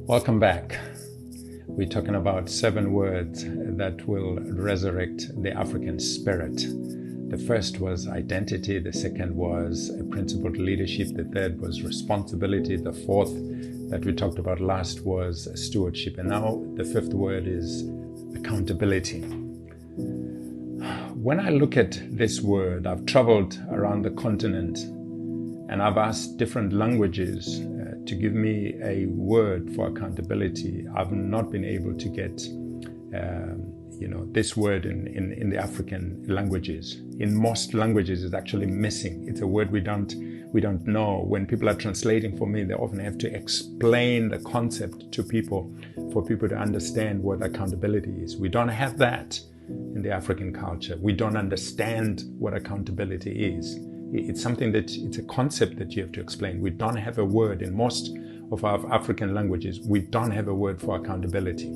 Welcome back. We're talking about 7 words that will resurrect the African spirit. The first was identity, the second was principled leadership, the third was responsibility, the fourth that we talked about last was stewardship, and now the fifth word is accountability. When I look at this word, I've traveled around the continent and I've asked different languages to give me a word for accountability. I've not been able to get this word in the African languages. In most languages, it's actually missing. It's a word we don't know. When people are translating for me, they often have to explain the concept to people for people to understand what accountability is. We don't have that in the African culture. We don't understand what accountability is. It's something it's a concept that you have to explain. We don't have a word in most of our African languages. We don't have a word for accountability.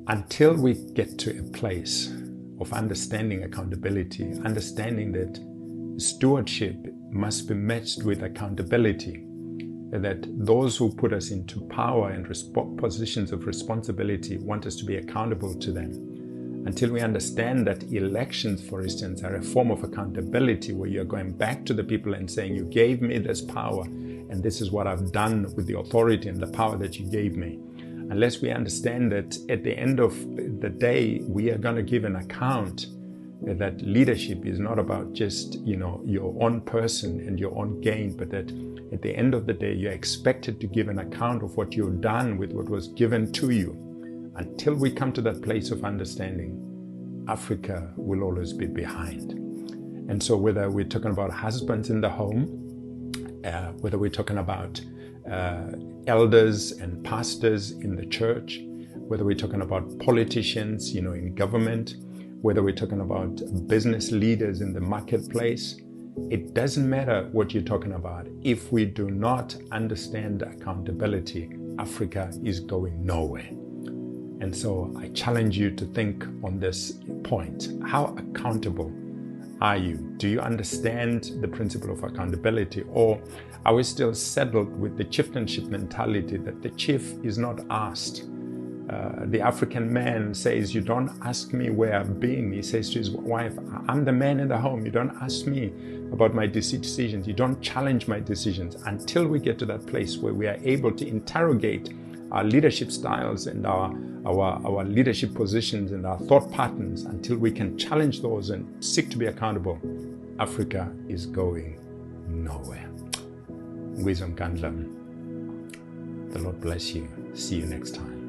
Until we get to a place of understanding accountability, understanding that stewardship must be matched with accountability, that those who put us into power and positions of responsibility want us to be accountable to them. Until we understand that elections, for instance, are a form of accountability where you're going back to the people and saying, you gave me this power and this is what I've done with the authority and the power that you gave me. Unless we understand that at the end of the day, we are going to give an account, that leadership is not about just, your own person and your own gain, but that at the end of the day, you're expected to give an account of what you've done with what was given to you. Until we come to that place of understanding, Africa will always be behind. And so whether we're talking about husbands in the home, whether we're talking about elders and pastors in the church, whether we're talking about politicians, in government, whether we're talking about business leaders in the marketplace, it doesn't matter what you're talking about. If we do not understand accountability, Africa is going nowhere. And so I challenge you to think on this point. How accountable are you? Do you understand the principle of accountability? Or are we still settled with the chieftainship mentality that the chief is not asked? The African man says, you don't ask me where I've been. He says to his wife, I'm the man in the home. You don't ask me about my decisions. You don't challenge my decisions. Until we get to that place where we are able to interrogate our leadership styles and our leadership positions and our thought patterns, until we can challenge those and seek to be accountable, Africa is going nowhere. Ngwiza Mnkandla, the Lord bless you. See you next time.